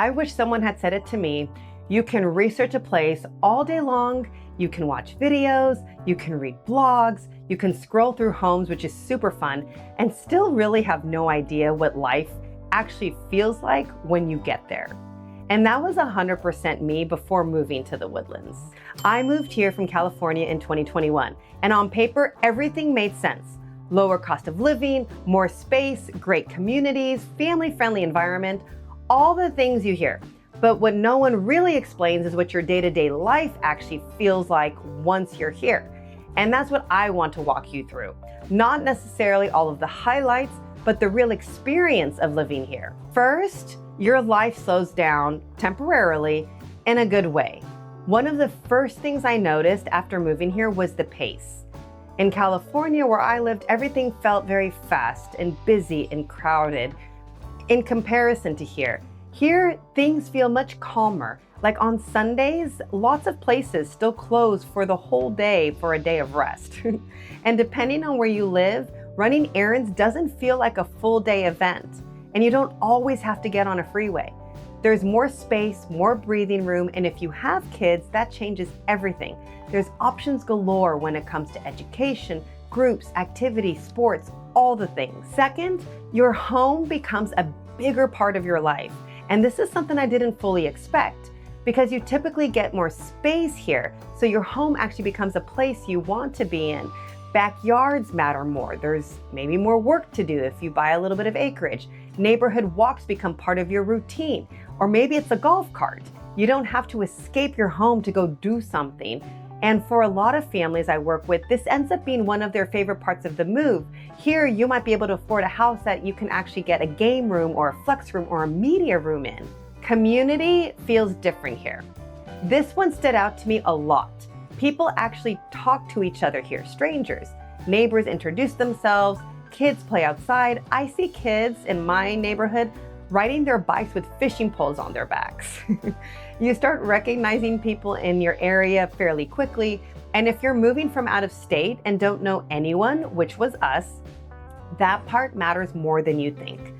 I wish someone had said it to me. You can research a place all day long, you can watch videos, you can read blogs, you can scroll through homes, which is super fun, and still really have no idea what life actually feels like when you get there. And that was 100% me before moving to the Woodlands. I moved here from California in 2021, and on paper, everything made sense. Lower cost of living, more space, great communities, family-friendly environment, all the things you hear. But what no one really explains is what your day-to-day life actually feels like once you're here. And that's what I want to walk you through. Not necessarily all of the highlights, but the real experience of living here. First, your life slows down temporarily in a good way. One of the first things I noticed after moving here was the pace. In California, where I lived, everything felt very fast and busy and crowded in comparison to here. Here, things feel much calmer. Like on Sundays, lots of places still close for the whole day for a day of rest. And depending on where you live, running errands doesn't feel like a full day event. And you don't always have to get on a freeway. There's more space, more breathing room, and if you have kids, that changes everything. There's options galore when it comes to education, groups, activities, sports, all the things. Second, your home becomes a bigger part of your life. And this is something I didn't fully expect, because you typically get more space here, so your home actually becomes a place you want to be in. Backyards matter more. There's maybe more work to do if you buy a little bit of acreage. Neighborhood walks become part of your routine. Or maybe it's a golf cart. You don't have to escape your home to go do something. And for a lot of families I work with, this ends up being one of their favorite parts of the move. Here, you might be able to afford a house that you can actually get a game room or a flex room or a media room in. Community feels different here. This one stood out to me a lot. People actually talk to each other here, strangers. Neighbors introduce themselves, kids play outside. I see kids in my neighborhood riding their bikes with fishing poles on their backs. You start recognizing people in your area fairly quickly. And if you're moving from out of state and don't know anyone, which was us, that part matters more than you think.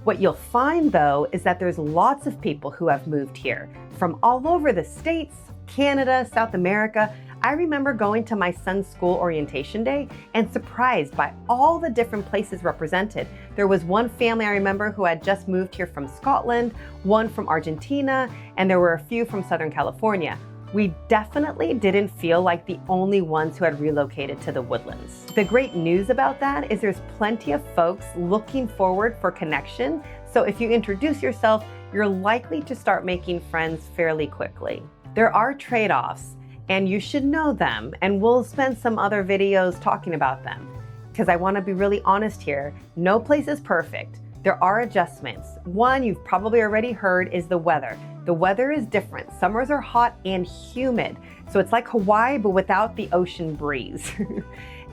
What you'll find though is that there's lots of people who have moved here from all over the States, Canada, South America. I remember going to my son's school orientation day and surprised by all the different places represented. There was one family I remember who had just moved here from Scotland, one from Argentina, and there were a few from Southern California. We definitely didn't feel like the only ones who had relocated to the Woodlands. The great news about that is there's plenty of folks looking forward for connection. So if you introduce yourself, you're likely to start making friends fairly quickly. There are trade-offs, and you should know them, and we'll spend some other videos talking about them. Because I want to be really honest here, no place is perfect. There are adjustments. One you've probably already heard is the weather. The weather is different. Summers are hot and humid. So it's like Hawaii, but without the ocean breeze.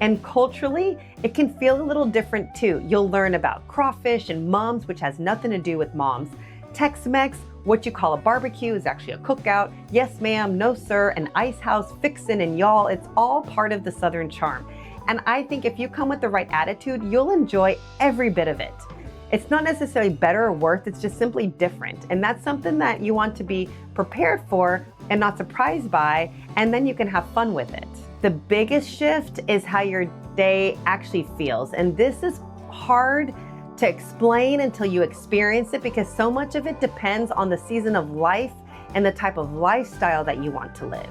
And culturally, it can feel a little different too. You'll learn about crawfish and mums, which has nothing to do with moms. Tex-Mex, what you call a barbecue is actually a cookout. Yes ma'am, no sir, an ice house, fixin' and y'all, it's all part of the Southern charm. And I think if you come with the right attitude, you'll enjoy every bit of it. It's not necessarily better or worse, it's just simply different. And that's something that you want to be prepared for and not surprised by, and then you can have fun with it. The biggest shift is how your day actually feels. And this is hard to explain until you experience it, because so much of it depends on the season of life and the type of lifestyle that you want to live.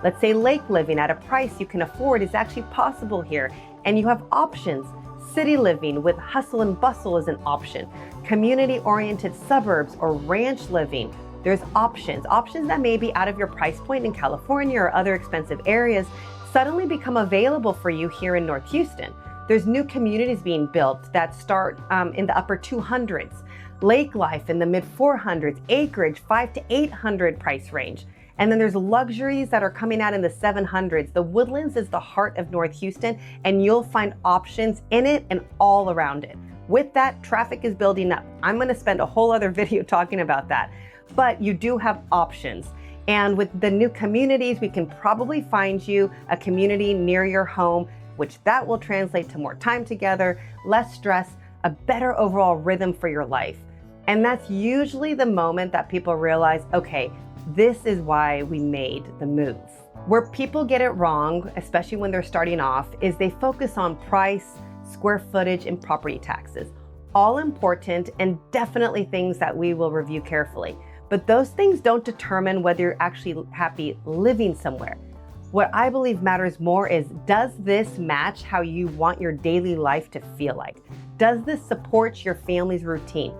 Let's say lake living at a price you can afford is actually possible here, and you have options. City living with hustle and bustle is an option. Community-oriented suburbs or ranch living, there's options that may be out of your price point in California or other expensive areas suddenly become available for you here in North Houston. There's new communities being built that start in the upper 200s. Lake life in the mid 400s, acreage 5 to 800 price range. And then there's luxuries that are coming out in the 700s. The Woodlands is the heart of North Houston, and you'll find options in it and all around it. With that, traffic is building up. I'm gonna spend a whole other video talking about that. But you do have options. And with the new communities, we can probably find you a community near your home, which that will translate to more time together, less stress, a better overall rhythm for your life. And that's usually the moment that people realize, okay, this is why we made the move. Where people get it wrong, especially when they're starting off, is they focus on price, square footage, and property taxes. All important and definitely things that we will review carefully. But those things don't determine whether you're actually happy living somewhere. What I believe matters more is, does this match how you want your daily life to feel like? Does this support your family's routine?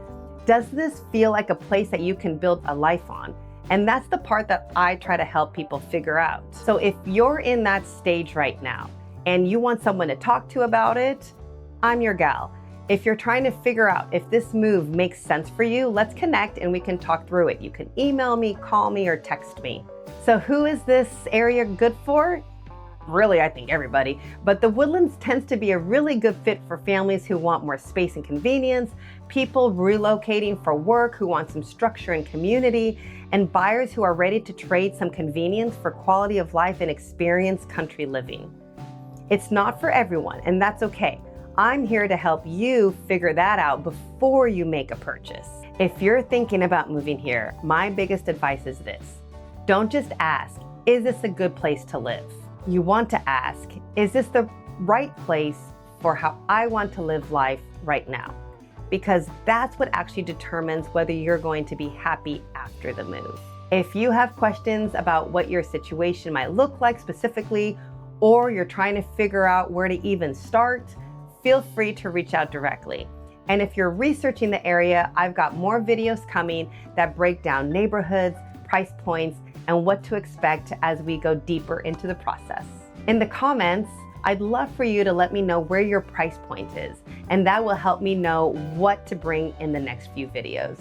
Does this feel like a place that you can build a life on? And that's the part that I try to help people figure out. So if you're in that stage right now and you want someone to talk to about it, I'm your gal. If you're trying to figure out if this move makes sense for you, let's connect and we can talk through it. You can email me, call me, or text me. So who is this area good for? Really, I think everybody, but the Woodlands tends to be a really good fit for families who want more space and convenience, people relocating for work who want some structure and community, and buyers who are ready to trade some convenience for quality of life and experience country living. It's not for everyone, and that's okay. I'm here to help you figure that out before you make a purchase. If you're thinking about moving here, my biggest advice is this. Don't just ask, is this a good place to live? You want to ask, is this the right place for how I want to live life right now? Because that's what actually determines whether you're going to be happy after the move. If you have questions about what your situation might look like specifically, or you're trying to figure out where to even start, feel free to reach out directly. And if you're researching the area, I've got more videos coming that break down neighborhoods, price points, and what to expect as we go deeper into the process. In the comments, I'd love for you to let me know where your price point is, and that will help me know what to bring in the next few videos.